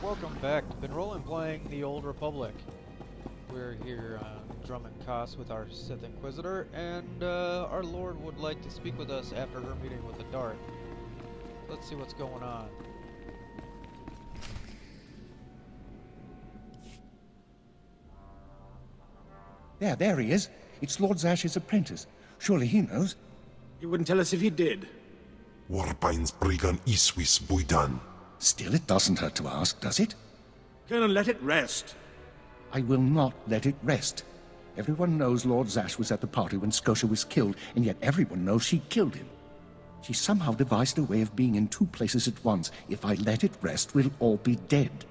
Welcome back. Been playing the Old Republic. We're here on Drummond Koss with our Sith Inquisitor, and our Lord would like to speak with us after her meeting with the Darth. Let's see what's going on. There he is. It's Lord Zash's apprentice. Surely he knows. You wouldn't tell us if he did. Warpain's Brigan Iswis Buidan. Still, it doesn't hurt to ask, does it? Colonel, let it rest. I will not let it rest. Everyone knows Lord Zash was at the party when Scotia was killed, and yet everyone knows she killed him. She somehow devised a way of being in two places at once. If I let it rest, we'll all be dead.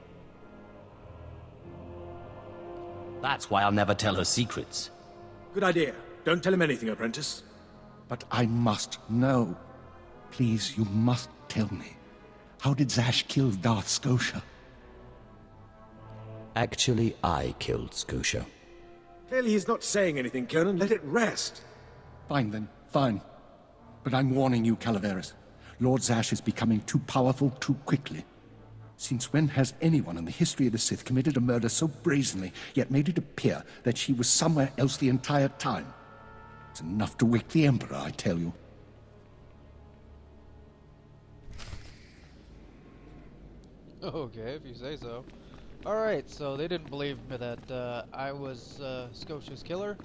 That's why I'll never tell her secrets. Good idea. Don't tell him anything, apprentice. But I must know. Please, you must tell me. How did Zash kill Darth Scotia? Actually, I killed Scotia. Clearly he's not saying anything, Colonel. Let it rest. Fine then, fine. But I'm warning you, Calaveras. Lord Zash is becoming too powerful too quickly. Since when has anyone in the history of the Sith committed a murder so brazenly, yet made it appear that she was somewhere else the entire time? It's enough to wake the Emperor, I tell you. Okay, if you say so. Alright, so they didn't believe me that I was Scotia's killer.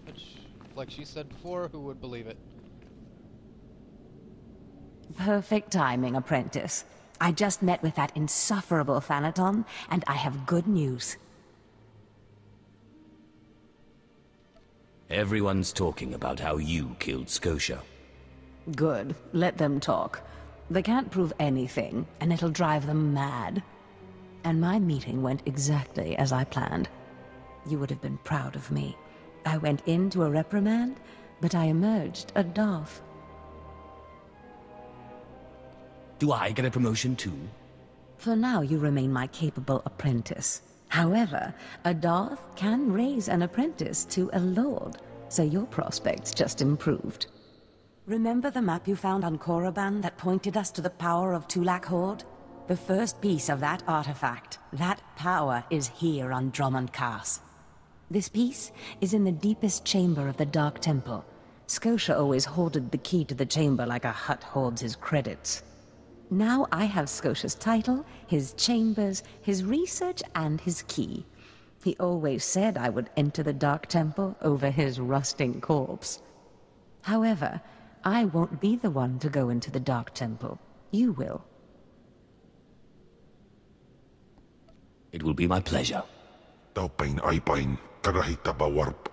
Which, like she said before, who would believe it? Perfect timing, apprentice. I just met with that insufferable Thanaton, and I have good news. Everyone's talking about how you killed Scotia. Good. Let them talk. They can't prove anything, and it'll drive them mad. And my meeting went exactly as I planned. You would have been proud of me. I went into a reprimand, but I emerged a Darth. Do I get a promotion too? For now, you remain my capable apprentice. However, a Darth can raise an apprentice to a lord, so your prospects just improved. Remember the map you found on Korriban that pointed us to the power of Tulak Horde? The first piece of that artifact, that power, is here on Drummond Koss. This piece is in the deepest chamber of the Dark Temple. Scotia always hoarded the key to the chamber like a Hutt hoards his credits. Now I have Scotia's title, his chambers, his research, and his key. He always said I would enter the Dark Temple over his rusting corpse. However, I won't be the one to go into the Dark Temple. You will. It will be my pleasure. Taupain Aipain, Karahita Bawarp.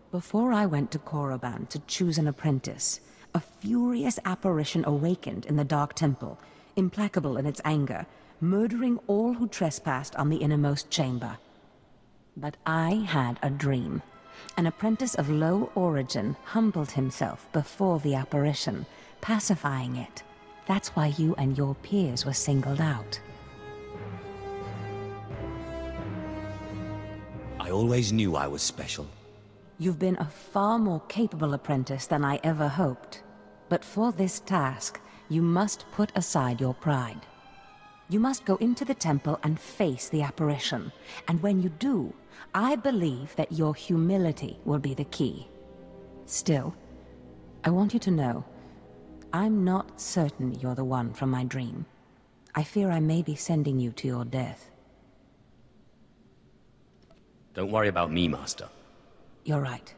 Before I went to Korriban to choose an apprentice, a furious apparition awakened in the Dark Temple, implacable in its anger, murdering all who trespassed on the innermost chamber. But I had a dream. An apprentice of low origin humbled himself before the apparition, pacifying it. That's why you and your peers were singled out. I always knew I was special. You've been a far more capable apprentice than I ever hoped. But for this task, you must put aside your pride. You must go into the temple and face the apparition. And when you do, I believe that your humility will be the key. Still, I want you to know, I'm not certain you're the one from my dream. I fear I may be sending you to your death. Don't worry about me, Master. You're right.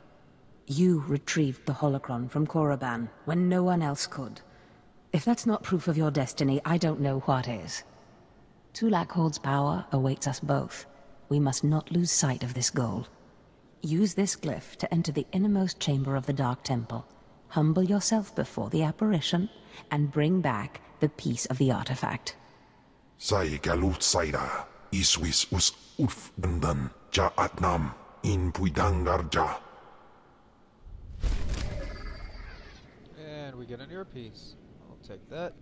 You retrieved the holocron from Korriban when no one else could. If that's not proof of your destiny, I don't know what is. Tulak Horde's power awaits us both. We must not lose sight of this goal. Use this glyph to enter the innermost chamber of the Dark Temple. Humble yourself before the apparition, and bring back the piece of the artifact. Sai Galut Saira, Iswis Us Uf Bandan, Ja Atnam, In Puidangarja. And we get an earpiece. I'll take that.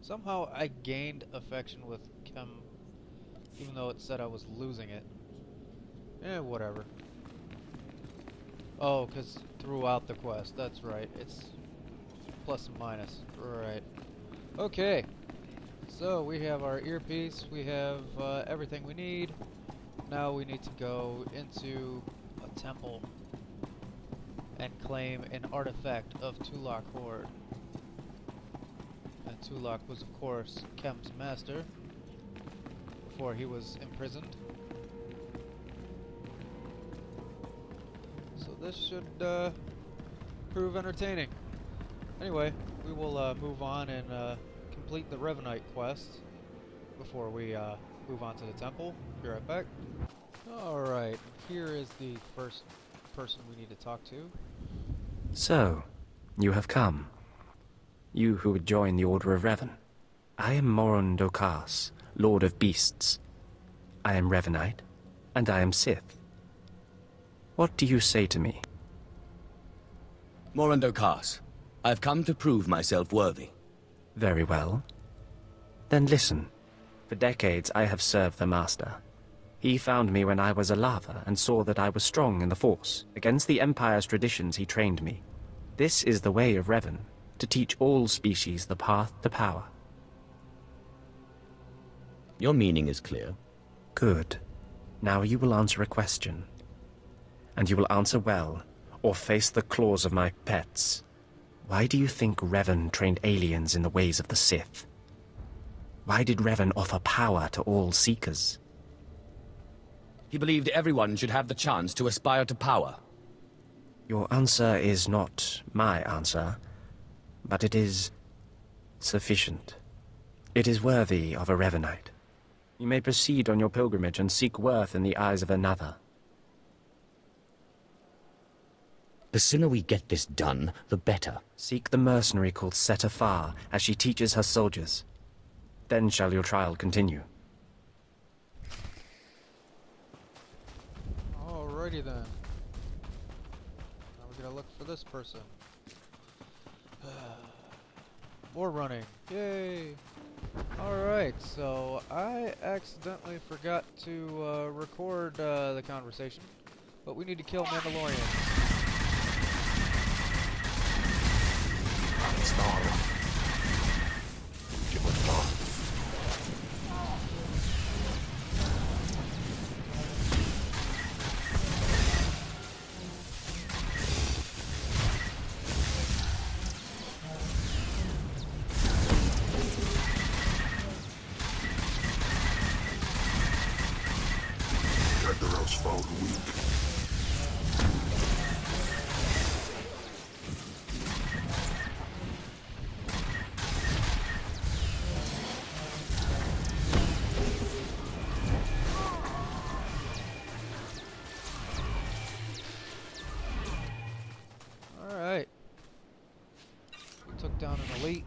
Somehow I gained affection with Kem, even though it said I was losing it. Whatever. Oh, because throughout the quest, that's right. It's plus and minus. Right. Okay. So we have our earpiece, we have everything we need. Now we need to go into a temple and claim an artifact of Tulak Horde. And Tulak was, of course, Kem's master before he was imprisoned. So this should prove entertaining. Anyway, we will move on and complete the Revanite quest before we move on to the temple. Be right back. Alright, here is the first person we need to talk to. So, you have come. You who would join the Order of Revan. I am Moron Dokas, Lord of Beasts. I am Revanite, and I am Sith. What do you say to me? Moron Dokas, I have come to prove myself worthy. Very well. Then listen. For decades I have served the Master. He found me when I was a lava and saw that I was strong in the Force. Against the Empire's traditions he trained me. This is the way of Revan, to teach all species the path to power. Your meaning is clear. Good. Now you will answer a question. And you will answer well, or face the claws of my pets. Why do you think Revan trained aliens in the ways of the Sith? Why did Revan offer power to all Seekers? He believed everyone should have the chance to aspire to power. Your answer is not my answer, but it is sufficient. It is worthy of a Revanite. You may proceed on your pilgrimage and seek worth in the eyes of another. The sooner we get this done, the better. Seek the mercenary called Setafar as she teaches her soldiers. Then shall your trial continue. Alrighty then. Now we're gonna look for this person. More running. Yay! Alright, so I accidentally forgot to record the conversation, but we need to kill Mandalorians. Alright. We took down an elite.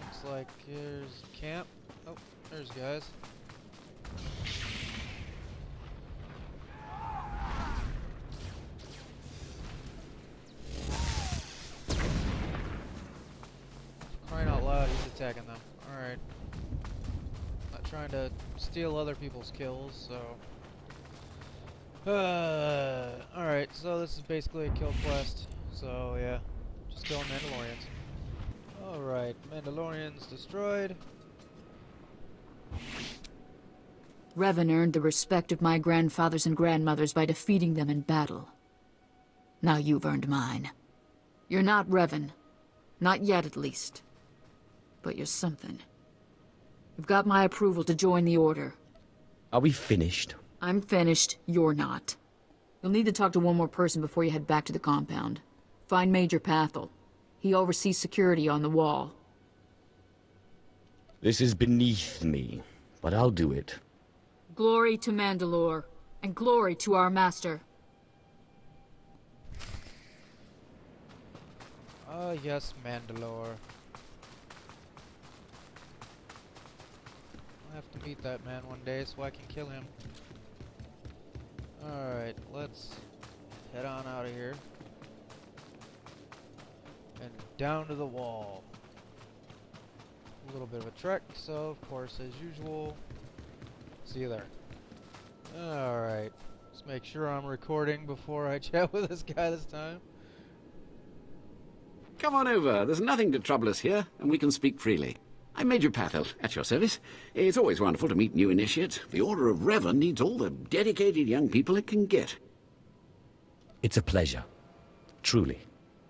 Looks like here's camp. Oh, there's guys. Crying out loud, he's attacking them. Alright. Not trying to steal other people's kills, so... Alright, so this is basically a kill quest. So, yeah. Just killing Mandalorians. Alright, Mandalorians destroyed. Revan earned the respect of my grandfathers and grandmothers by defeating them in battle. Now you've earned mine. You're not Revan. Not yet, at least. But you're something. You've got my approval to join the Order. Are we finished? I'm finished, you're not. You'll need to talk to one more person before you head back to the compound. Find Major Pathel. He oversees security on the wall. This is beneath me, but I'll do it. Glory to Mandalore, and glory to our master. Ah, yes, Mandalore. I'll have to meet that man one day so I can kill him. Alright, let's head on out of here. and down to the wall. A little bit of a trek, so of course, as usual, see you there. Alright, let's make sure I'm recording before I chat with this guy this time. Come on over. There's nothing to trouble us here, and we can speak freely. I'm Major Pathel, at your service. It's always wonderful to meet new initiates. The Order of Revan needs all the dedicated young people it can get. It's a pleasure. Truly.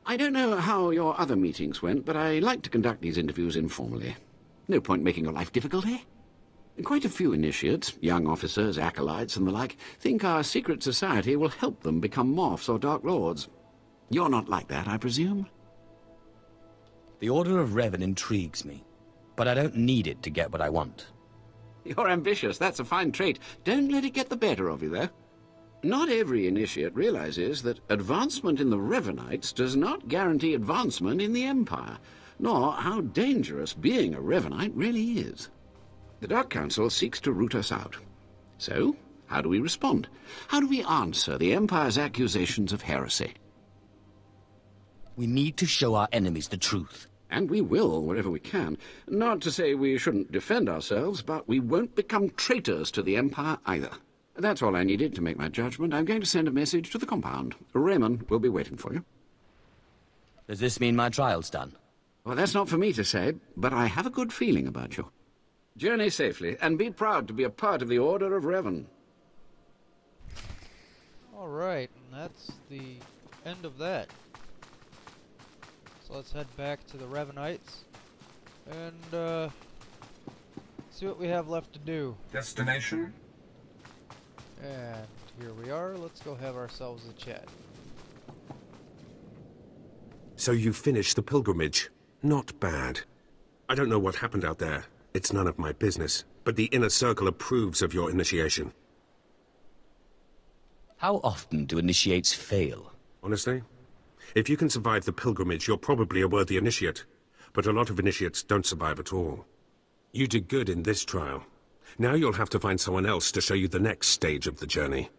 I don't know how your other meetings went, but I like to conduct these interviews informally. No point making your life difficult, eh? Quite a few initiates, young officers, acolytes, and the like, think our secret society will help them become Morphs or Dark Lords. You're not like that, I presume? The Order of Revan intrigues me, but I don't need it to get what I want. You're ambitious. That's a fine trait. Don't let it get the better of you, though. Not every initiate realizes that advancement in the Revanites does not guarantee advancement in the Empire, nor how dangerous being a Revanite really is. The Dark Council seeks to root us out. So, how do we respond? How do we answer the Empire's accusations of heresy? We need to show our enemies the truth. And we will, wherever we can. Not to say we shouldn't defend ourselves, but we won't become traitors to the Empire either. That's all I needed to make my judgment. I'm going to send a message to the compound. Raymond will be waiting for you. Does this mean my trial's done? Well, that's not for me to say, but I have a good feeling about you. Journey safely, and be proud to be a part of the Order of Revan. Alright, and that's the end of that. So let's head back to the Revanites and see what we have left to do. Destination? And here we are. Let's go have ourselves a chat. So you finished the pilgrimage. Not bad. I don't know what happened out there. It's none of my business. But the Inner Circle approves of your initiation. How often do initiates fail? Honestly? If you can survive the pilgrimage, you're probably a worthy initiate. But a lot of initiates don't survive at all. You did good in this trial. Now you'll have to find someone else to show you the next stage of the journey.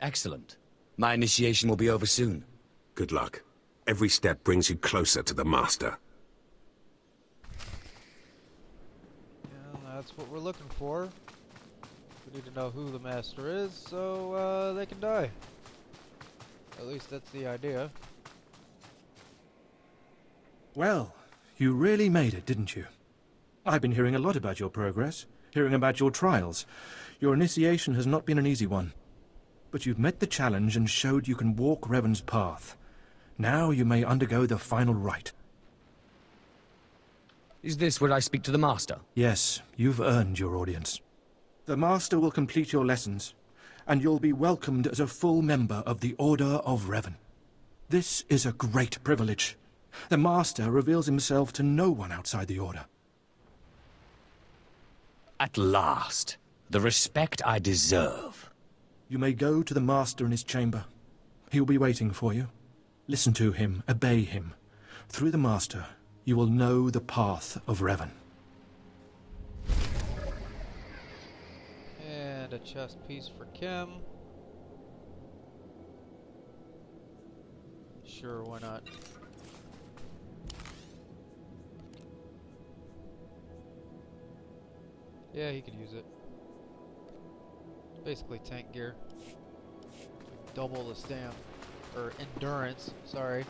Excellent. My initiation will be over soon. Good luck. Every step brings you closer to the Master. Yeah, that's what we're looking for. We need to know who the Master is, so they can die. At least that's the idea. Well, you really made it, didn't you? I've been hearing a lot about your progress, hearing about your trials. Your initiation has not been an easy one. But you've met the challenge and showed you can walk Revan's path. Now you may undergo the final rite. Is this where I speak to the Master? Yes, you've earned your audience. The Master will complete your lessons, and you'll be welcomed as a full member of the Order of Revan. This is a great privilege. The Master reveals himself to no one outside the Order. At last, the respect I deserve. You may go to the Master in his chamber. He'll be waiting for you. Listen to him, obey him. Through the Master, you will know the path of Revan. And a chest piece for Kim. Sure, why not? Yeah, he could use it. Basically tank gear. Double the stamina, or endurance, sorry.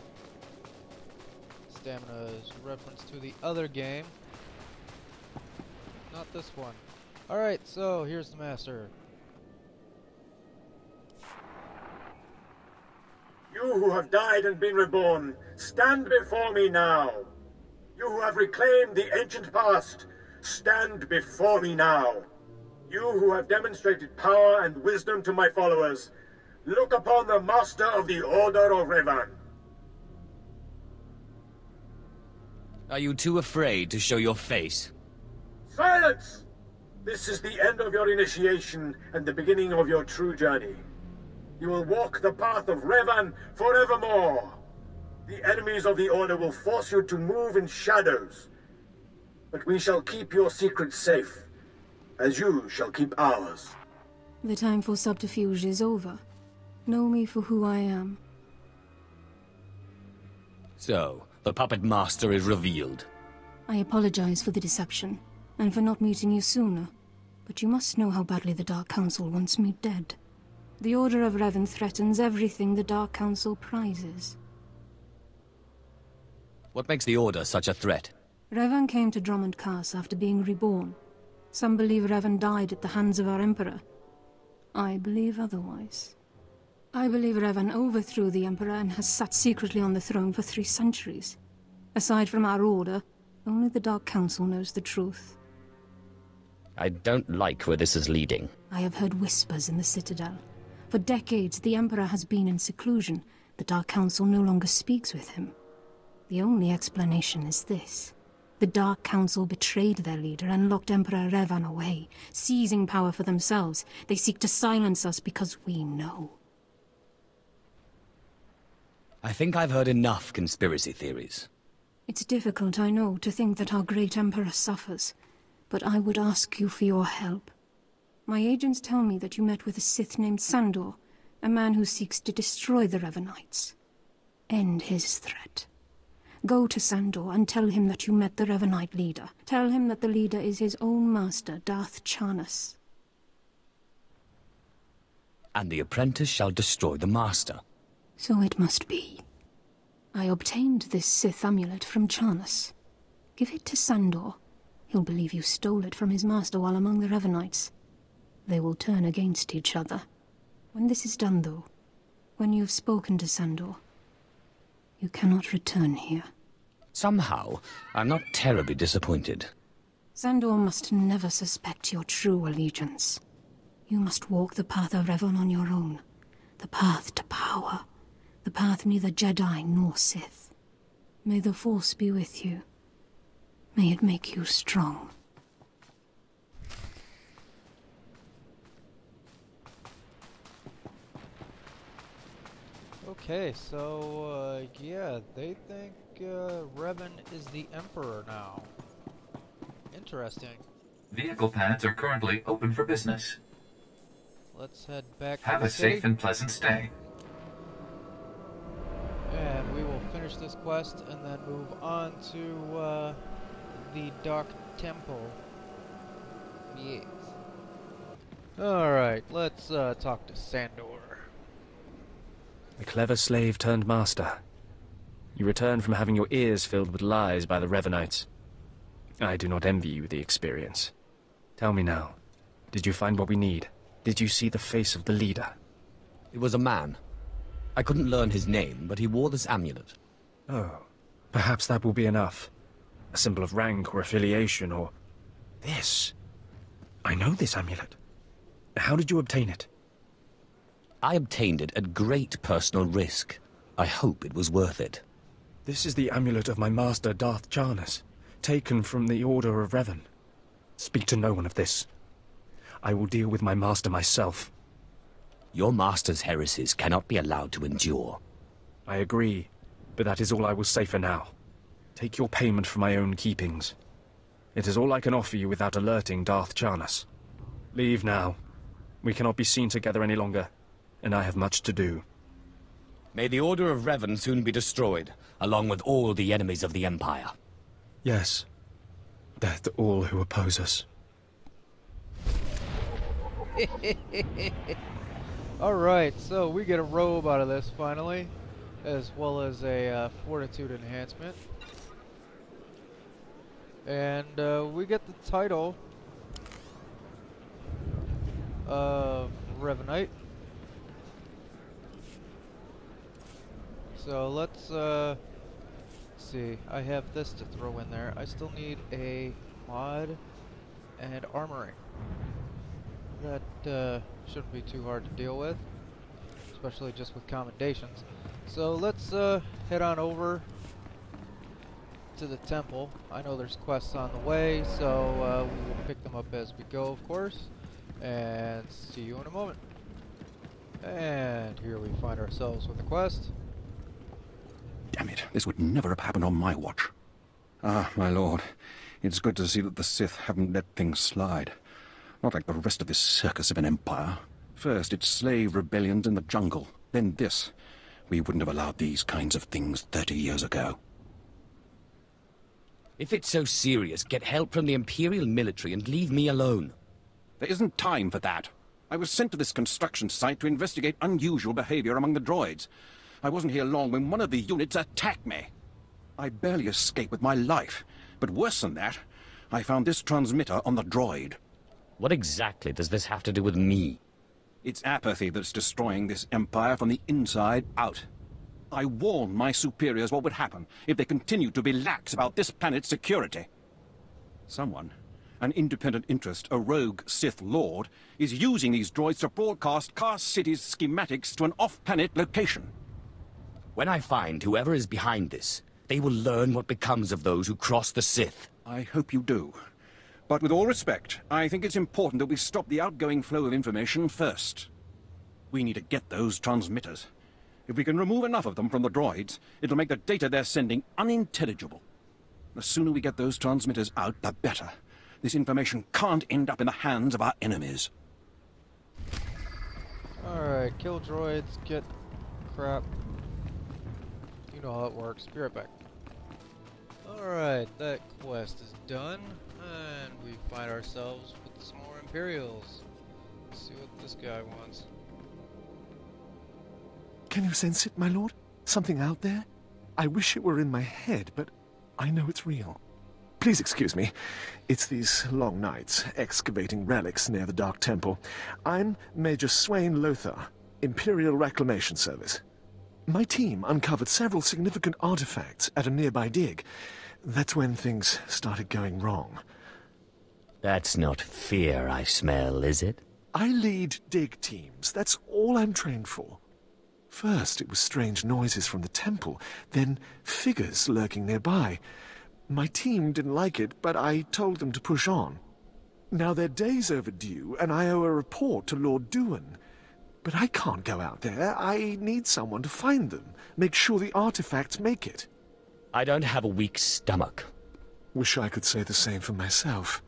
Stamina is reference to the other game. Not this one. Alright, so here's the Master. You who have died and been reborn, stand before me now. You who have reclaimed the ancient past, stand before me now. You who have demonstrated power and wisdom to my followers, look upon the Master of the Order of Revan. Are you too afraid to show your face? Silence! This is the end of your initiation and the beginning of your true journey. You will walk the path of Revan forevermore. The enemies of the Order will force you to move in shadows. But we shall keep your secrets safe, as you shall keep ours. The time for subterfuge is over. Know me for who I am. So, the puppet master is revealed. I apologize for the deception, and for not meeting you sooner. But you must know how badly the Dark Council wants me dead. The Order of Revan threatens everything the Dark Council prizes. What makes the Order such a threat? Revan came to Drummond Cass after being reborn. Some believe Revan died at the hands of our Emperor. I believe otherwise. I believe Revan overthrew the Emperor and has sat secretly on the throne for 3 centuries. Aside from our Order, only the Dark Council knows the truth. I don't like where this is leading. I have heard whispers in the Citadel. For decades, the Emperor has been in seclusion. The Dark Council no longer speaks with him. The only explanation is this. The Dark Council betrayed their leader and locked Emperor Revan away, seizing power for themselves. They seek to silence us because we know. I think I've heard enough conspiracy theories. It's difficult, I know, to think that our great Emperor suffers, but I would ask you for your help. My agents tell me that you met with a Sith named Sandor, a man who seeks to destroy the Revanites. End his threat. Go to Sandor and tell him that you met the Revanite leader. Tell him that the leader is his own master, Darth Charnas. And the apprentice shall destroy the master. So it must be. I obtained this Sith amulet from Charnas. Give it to Sandor. He'll believe you stole it from his master while among the Revanites. They will turn against each other. When this is done, though, when you've spoken to Sandor, you cannot return here. Somehow, I'm not terribly disappointed. Sandor must never suspect your true allegiance. You must walk the path of Revan on your own. The path to power. The path neither Jedi nor Sith. May the Force be with you. May it make you strong. Okay, so, yeah, they think Revan is the Emperor now. Interesting. Vehicle pads are currently open for business. Let's head back Have to the a city. safe and pleasant stay. And we will finish this quest and then move on to the Dark Temple. Yes. Alright, let's talk to Sandor. A clever slave turned master. You return from having your ears filled with lies by the Revanites. I do not envy you the experience. Tell me now, did you find what we need? Did you see the face of the leader? It was a man. I couldn't learn his name, but he wore this amulet. Oh, perhaps that will be enough. A symbol of rank or affiliation or... This. I know this amulet. How did you obtain it? I obtained it at great personal risk. I hope it was worth it. This is the amulet of my master, Darth Charnas, taken from the Order of Revan. Speak to no one of this. I will deal with my master myself. Your master's heresies cannot be allowed to endure. I agree, but that is all I will say for now. Take your payment for my own keepings. It is all I can offer you without alerting Darth Charnas. Leave now. We cannot be seen together any longer, and I have much to do. May the Order of Revan soon be destroyed, along with all the enemies of the Empire. Yes. Death to all who oppose us. Alright, so we get a robe out of this finally, as well as a fortitude enhancement. And we get the title of Revanite. So let's see, I have this to throw in there. I still need a mod and armoring. That shouldn't be too hard to deal with, especially just with commendations. So let's head on over to the temple. I know there's quests on the way, so we will pick them up as we go, of course. And see you in a moment. And here we find ourselves with a quest. Damn it, this would never have happened on my watch. Ah, my lord, it's good to see that the Sith haven't let things slide. Not like the rest of this circus of an empire. First, it's slave rebellions in the jungle, then this. We wouldn't have allowed these kinds of things 30 years ago. If it's so serious, get help from the Imperial military and leave me alone. There isn't time for that. I was sent to this construction site to investigate unusual behavior among the droids. I wasn't here long when one of the units attacked me. I barely escaped with my life, but worse than that, I found this transmitter on the droid. What exactly does this have to do with me? It's apathy that's destroying this empire from the inside out. I warned my superiors what would happen if they continued to be lax about this planet's security. Someone, an independent interest, a rogue Sith Lord, is using these droids to broadcast Car City's schematics to an off-planet location. When I find whoever is behind this, they will learn what becomes of those who cross the Sith. I hope you do. But with all respect, I think it's important that we stop the outgoing flow of information first. We need to get those transmitters. If we can remove enough of them from the droids, it'll make the data they're sending unintelligible. The sooner we get those transmitters out, the better. This information can't end up in the hands of our enemies. Alright, kill droids, get crap. You know how it works. Be right back. Alright, that quest is done, and we find ourselves with some more Imperials. Let's see what this guy wants. Can you sense it, my lord? Something out there? I wish it were in my head, but I know it's real. Please excuse me. It's these long nights, excavating relics near the Dark Temple. I'm Major Swain Lothar, Imperial Reclamation Service. My team uncovered several significant artifacts at a nearby dig. That's when things started going wrong. That's not fear I smell, is it? I lead dig teams. That's all I'm trained for. First, it was strange noises from the temple, then figures lurking nearby. My team didn't like it, but I told them to push on. Now they're days overdue, and I owe a report to Lord Duan. But I can't go out there. I need someone to find them, make sure the artifacts make it. I don't have a weak stomach. Wish I could say the same for myself.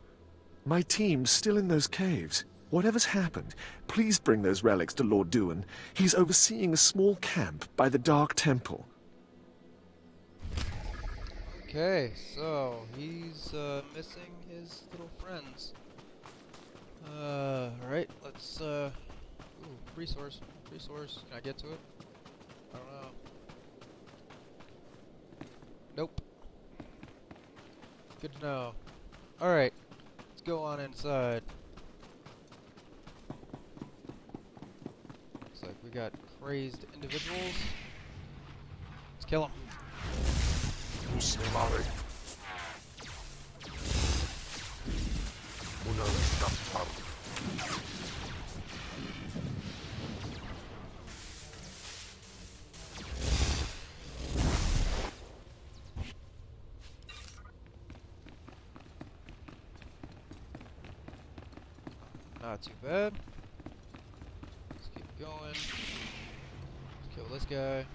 My team's still in those caves. Whatever's happened, please bring those relics to Lord Duan. He's overseeing a small camp by the Dark Temple. Okay, so he's missing his little friends. Alright, let's ooh, resource. Can I get to it? I don't know. Nope. Good to know. Alright, let's go on inside. Looks like we got crazed individuals. Let's kill them. Not too bad. Let's keep going. Let's kill this guy.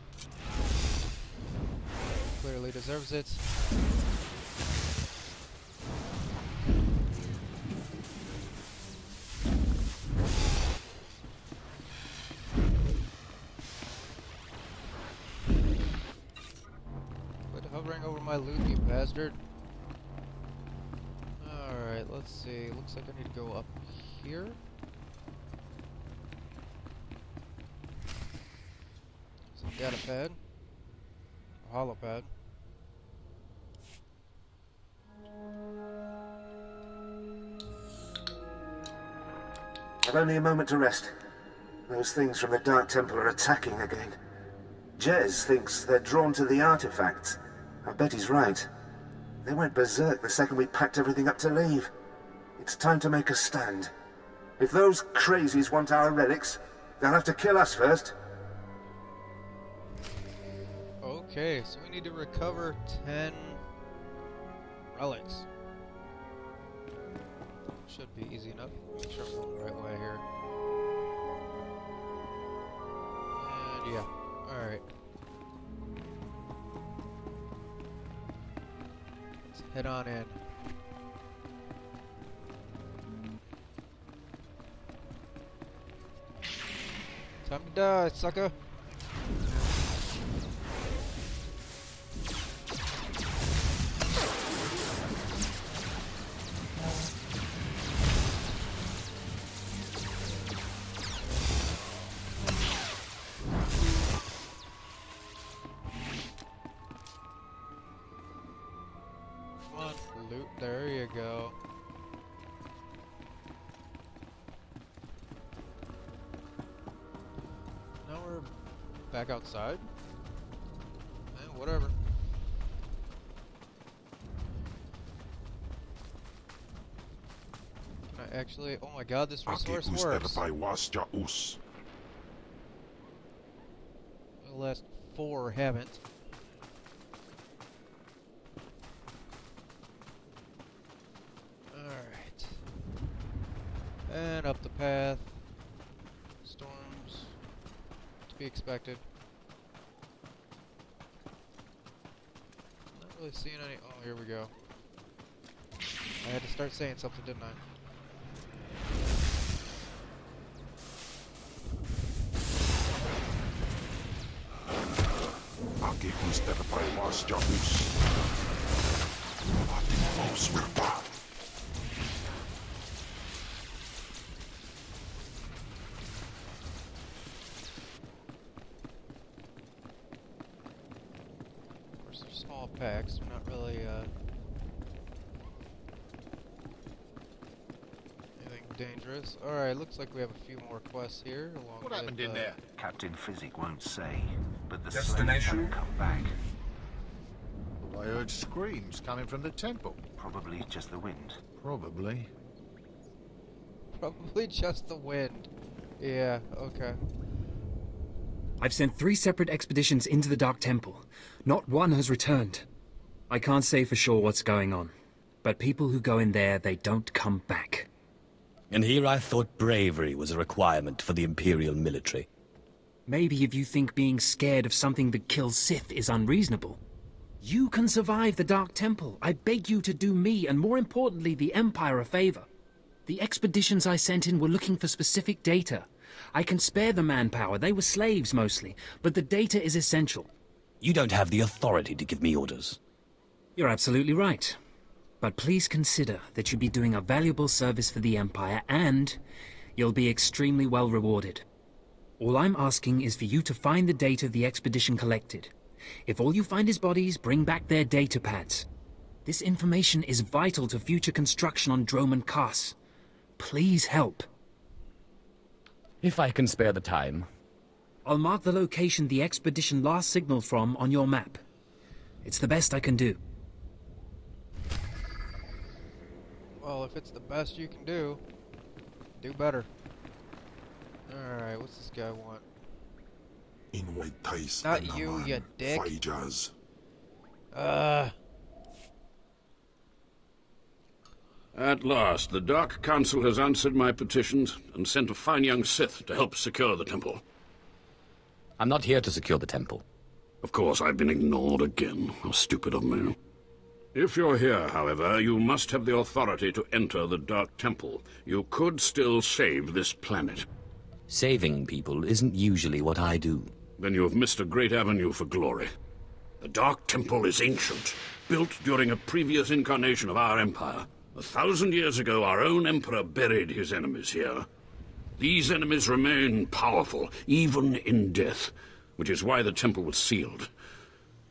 Clearly deserves it. Quit hovering over my loot, you bastard. Alright, let's see. Looks like I need to go up here. Some data pad. A holopad. I've only a moment to rest. Those things from the Dark Temple are attacking again. Jez thinks they're drawn to the artifacts. I bet he's right. They went berserk the second we packed everything up to leave. It's time to make a stand. If those crazies want our relics, they'll have to kill us first. Okay, so we need to recover 10 relics. Should be easy enough. Make sure I'm going the right way here. And yeah, alright. Let's head on in. Time to die, sucker! Come on, loot. There you go. Now we're back outside. Whatever. Can I actually... Oh my god, this resource works. The last 4 haven't. Alright. And up the path. Storms. To be expected. Not really seeing any... Oh, here we go. I had to start saying something, didn't I? Of course, they're small packs. They're not really anything dangerous. Alright, looks like we have a few more quests here. Along What happened with, in there? Captain Physic won't say, but the Destination? slaves haven't come back. I heard screams coming from the temple. Probably just the wind. Probably. Probably just the wind. Yeah, okay. I've sent 3 separate expeditions into the Dark Temple. Not one has returned. I can't say for sure what's going on, but people who go in there, they don't come back. And here I thought bravery was a requirement for the Imperial military. Maybe if you think being scared of something that kills Sith is unreasonable. You can survive the Dark Temple. I beg you to do me, and more importantly, the Empire a favor. The expeditions I sent in were looking for specific data. I can spare the manpower. They were slaves mostly, but the data is essential. You don't have the authority to give me orders. You're absolutely right. But please consider that you'll be doing a valuable service for the Empire, and you'll be extremely well rewarded. All I'm asking is for you to find the data the expedition collected. If all you find is bodies, bring back their data pads. This information is vital to future construction on Droman Kaas. Please help. If I can spare the time. I'll mark the location the expedition last signaled from on your map. It's the best I can do. Well, if it's the best you can do better. Alright, what's this guy want? Not you, you dick. At last, the Dark Council has answered my petitions and sent a fine young Sith to help secure the temple. I'm not here to secure the temple. Of course, I've been ignored again. How stupid of me. If you're here, however, you must have the authority to enter the Dark Temple. You could still save this planet. Saving people isn't usually what I do. Then you have missed a great avenue for glory. The Dark Temple is ancient, built during a previous incarnation of our empire. 1,000 years ago, our own emperor buried his enemies here. These enemies remain powerful, even in death, which is why the temple was sealed.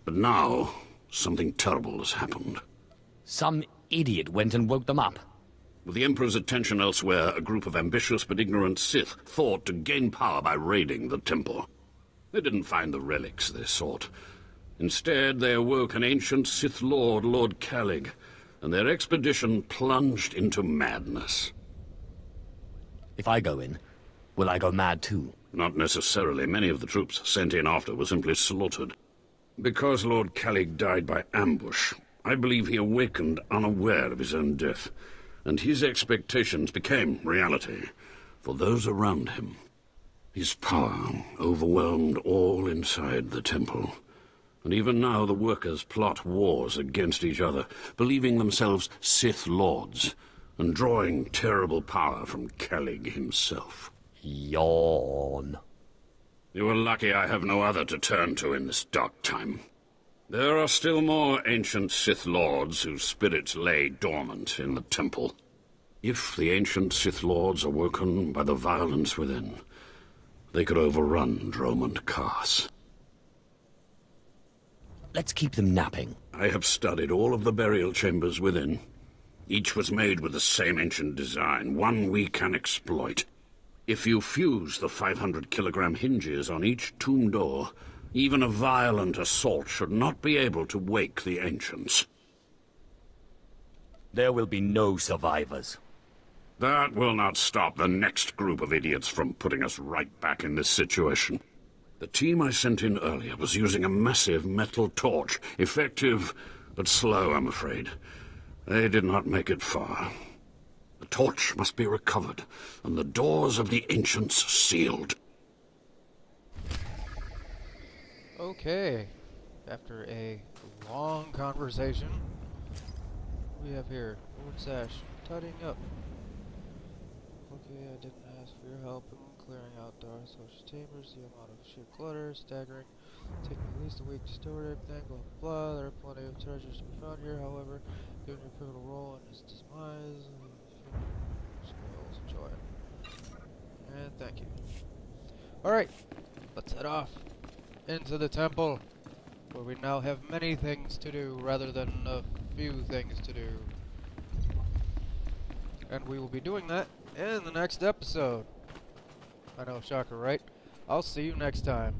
But now, something terrible has happened. Some idiot went and woke them up. With the Emperor's attention elsewhere, a group of ambitious but ignorant Sith thought to gain power by raiding the temple. They didn't find the relics they sought. Instead, they awoke an ancient Sith Lord, Lord Calig, and their expedition plunged into madness. If I go in, will I go mad too? Not necessarily. Many of the troops sent in after were simply slaughtered. Because Lord Calig died by ambush, I believe he awakened unaware of his own death, and his expectations became reality for those around him. His power overwhelmed all inside the temple, and even now the workers plot wars against each other, believing themselves Sith Lords, and drawing terrible power from Calig himself. Yawn. You are lucky I have no other to turn to in this dark time. There are still more ancient Sith Lords whose spirits lay dormant in the temple. If the ancient Sith Lords are woken by the violence within, they could overrun Droman Kaas. Let's keep them napping. I have studied all of the burial chambers within. Each was made with the same ancient design, one we can exploit. If you fuse the 500-kilogram hinges on each tomb door, even a violent assault should not be able to wake the ancients. There will be no survivors. That will not stop the next group of idiots from putting us right back in this situation. The team I sent in earlier was using a massive metal torch. Effective, but slow, I'm afraid. They did not make it far. The torch must be recovered, and the doors of the ancients sealed. Okay. After a long conversation, we have here Lord Zash tidying up. Okay, I didn't ask for your help in clearing out dark social chambers. The amount of sheer clutter is staggering. Take me at least a week to store everything, blah blah blah. There are plenty of treasures to be found here, however, given your pivotal role in its demise, spoils enjoy it. And thank you. Alright, let's head off into the temple, where we now have many things to do rather than a few things to do. And we will be doing that in the next episode. I know, shocker, right? I'll see you next time.